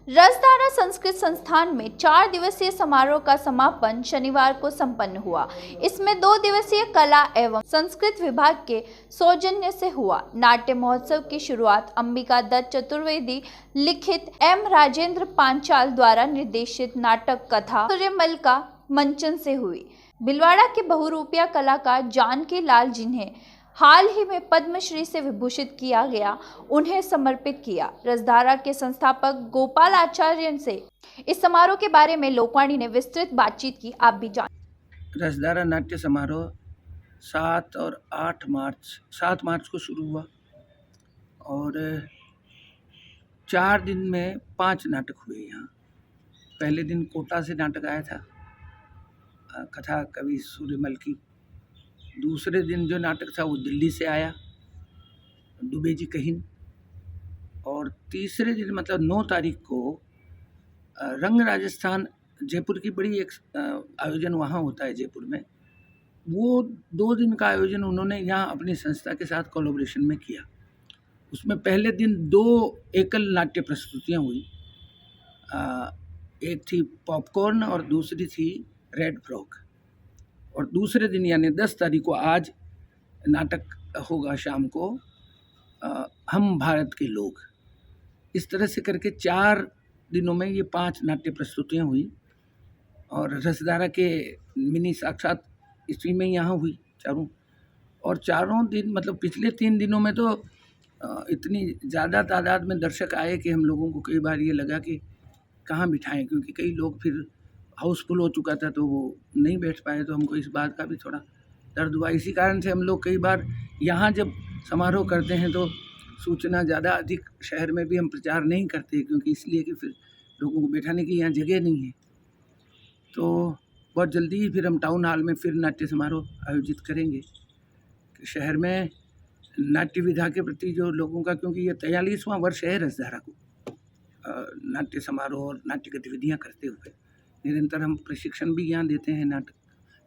रसधारा संस्कृत संस्थान में 4 दिवसीय समारोह का समापन शनिवार को संपन्न हुआ। इसमें 2 दिवसीय कला एवं संस्कृत विभाग के सौजन्य से हुआ। नाट्य महोत्सव की शुरुआत अंबिका दत्त चतुर्वेदी लिखित एम राजेंद्र पांचाल द्वारा निर्देशित नाटक कथा सूर्यमल का मंचन से हुई। भिलवाड़ा के बहुरूपिया कलाकार जानकी लाल, जिन्हें हाल ही में पद्मश्री से विभूषित किया गया, उन्हें समर्पित किया। रसधारा के संस्थापक गोपाल आचार्य से इस समारोह के बारे में लोकवाणी ने विस्तृत बातचीत की। आप भी जान। रसधारा नाट्य समारोह 7 और 8 मार्च 7 मार्च को शुरू हुआ और 4 दिन में 5 नाटक हुए यहाँ। पहले दिन कोटा से नाटक आया था, कथा कवि सूर्यमल की। दूसरे दिन जो नाटक था वो दिल्ली से आया, दुबे जी कहिन। और तीसरे दिन मतलब 9 तारीख को रंग राजस्थान, जयपुर की बड़ी एक आयोजन वहाँ होता है जयपुर में, वो 2 दिन का आयोजन उन्होंने यहाँ अपनी संस्था के साथ कोलैबोरेशन में किया। उसमें पहले दिन 2 एकल नाट्य प्रस्तुतियाँ हुई। एक थी पॉपकॉर्न और दूसरी थी रेड फ्रॉक। और दूसरे दिन यानी 10 तारीख को आज नाटक होगा शाम को, हम भारत के लोग। इस तरह से करके 4 दिनों में ये 5 नाट्य प्रस्तुतियाँ हुई और रसधारा के मिनी साक्षात इसी में यहाँ हुई चारों। और चारों दिन मतलब पिछले 3 दिनों में तो इतनी ज़्यादा तादाद में दर्शक आए कि हम लोगों को कई बार ये लगा कि कहाँ बिठाएं, क्योंकि कई लोग फिर हाउसफुल हो चुका था तो वो नहीं बैठ पाए। तो हमको इस बात का भी थोड़ा दर्द हुआ। इसी कारण से हम लोग कई बार यहाँ जब समारोह करते हैं तो सूचना ज़्यादा अधिक शहर में भी हम प्रचार नहीं करते, क्योंकि इसलिए कि फिर लोगों को बैठाने की यहाँ जगह नहीं है। तो बहुत जल्दी ही फिर हम टाउन हॉल में फिर नाट्य समारोह आयोजित करेंगे कि शहर में नाट्य विधा के प्रति जो लोगों का, क्योंकि ये 43वां वर्ष है रसधारा को नाट्य समारोह और नाट्य गतिविधियाँ करते हुए। निरंतर हम प्रशिक्षण भी यहाँ देते हैं। नाटक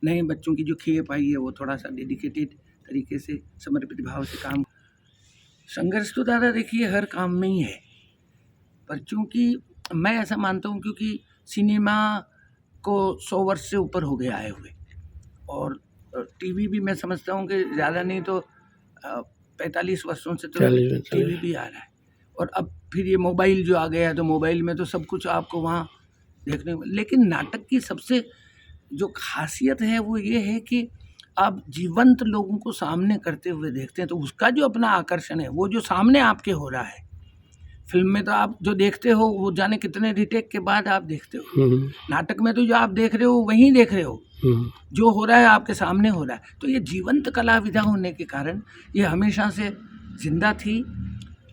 नए बच्चों की जो खेप आई है वो थोड़ा सा डेडिकेटेड तरीके से समर्पित भाव से काम। संघर्ष तो दादा देखिए हर काम में ही है, पर चूँकि मैं ऐसा मानता हूँ क्योंकि सिनेमा को 100 वर्ष से ऊपर हो गया आए हुए, और टीवी भी मैं समझता हूँ कि ज़्यादा नहीं तो 45 वर्षों से तो टीवी भी आ रहा है। और अब फिर ये मोबाइल जो आ गया है तो मोबाइल में तो सब कुछ आपको वहाँ देखने को। लेकिन नाटक की सबसे जो खासियत है वो ये है कि आप जीवंत लोगों को सामने करते हुए देखते हैं, तो उसका जो अपना आकर्षण है वो जो सामने आपके हो रहा है। फिल्म में तो आप जो देखते हो वो जाने कितने रिटेक के बाद आप देखते हो। नाटक में तो जो आप देख रहे हो वहीं देख रहे हो, जो हो रहा है आपके सामने हो रहा है। तो ये जीवंत कला विधा होने के कारण ये हमेशा से जिंदा थी,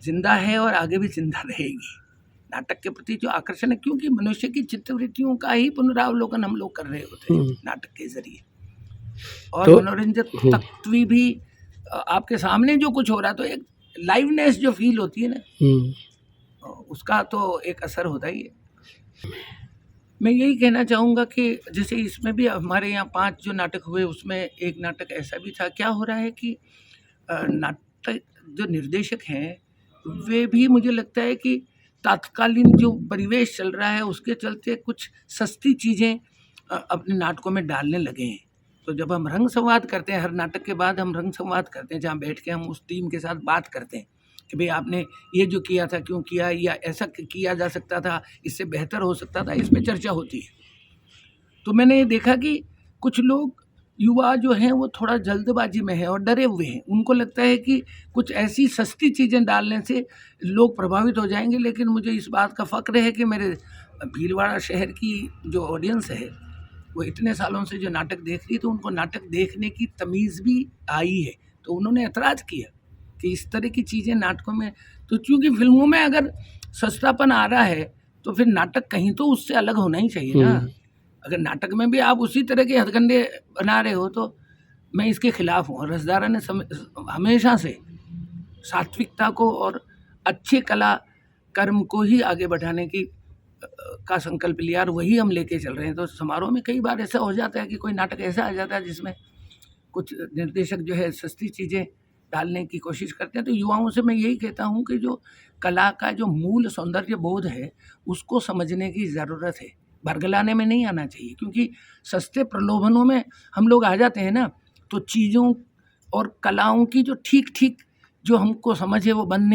जिंदा है और आगे भी जिंदा रहेगी। नाटक के प्रति जो आकर्षण है, क्योंकि मनुष्य की चित्तवृत्तियों का ही पुनरावलोकन हम लोग कर रहे होते हैं नाटक के जरिए। और तो मनोरंजन तत्व भी आपके सामने जो कुछ हो रहा है तो एक लाइवनेस जो फील होती है ना, उसका तो एक असर होता ही है। मैं यही कहना चाहूँगा कि जैसे इसमें भी हमारे यहाँ 5 जो नाटक हुए उसमें एक नाटक ऐसा भी था। क्या हो रहा है कि नाटक जो निर्देशक हैं वे भी, मुझे लगता है कि तात्कालीन जो परिवेश चल रहा है उसके चलते कुछ सस्ती चीज़ें अपने नाटकों में डालने लगे हैं। तो जब हम रंग संवाद करते हैं, हर नाटक के बाद हम रंग संवाद करते हैं जहाँ बैठ के हम उस टीम के साथ बात करते हैं कि भाई आपने ये जो किया था क्यों किया, या ऐसा किया जा सकता था, इससे बेहतर हो सकता था, इसमें चर्चा होती है। तो मैंने ये देखा कि कुछ लोग युवा जो हैं वो थोड़ा जल्दबाजी में है और डरे हुए हैं। उनको लगता है कि कुछ ऐसी सस्ती चीज़ें डालने से लोग प्रभावित हो जाएंगे। लेकिन मुझे इस बात का फ़क्र है कि मेरे भीलवाड़ा शहर की जो ऑडियंस है वो इतने सालों से जो नाटक देख रही है, तो उनको नाटक देखने की तमीज़ भी आई है। तो उन्होंने ऐतराज़ किया कि इस तरह की चीज़ें नाटकों में, तो चूँकि फिल्मों में अगर सस्तापन आ रहा है तो फिर नाटक कहीं तो उससे अलग होना ही चाहिए ना। अगर नाटक में भी आप उसी तरह के हथकंडे बना रहे हो तो मैं इसके खिलाफ हूँ। और रसधारा ने हमेशा से सात्विकता को और अच्छे कला कर्म को ही आगे बढ़ाने की का संकल्प लिया, और वही हम लेके चल रहे हैं। तो समारोह में कई बार ऐसा हो जाता है कि कोई नाटक ऐसा आ जाता है जिसमें कुछ निर्देशक जो है सस्ती चीज़ें डालने की कोशिश करते हैं। तो युवाओं से मैं यही कहता हूँ कि जो कला का जो मूल सौंदर्य बोध है उसको समझने की ज़रूरत है, बरगलाने में नहीं आना चाहिए, क्योंकि सस्ते प्रलोभनों में हम लोग आ जाते हैं ना, तो चीज़ों और कलाओं की जो ठीक ठीक जो हमको समझ है वो बन नहीं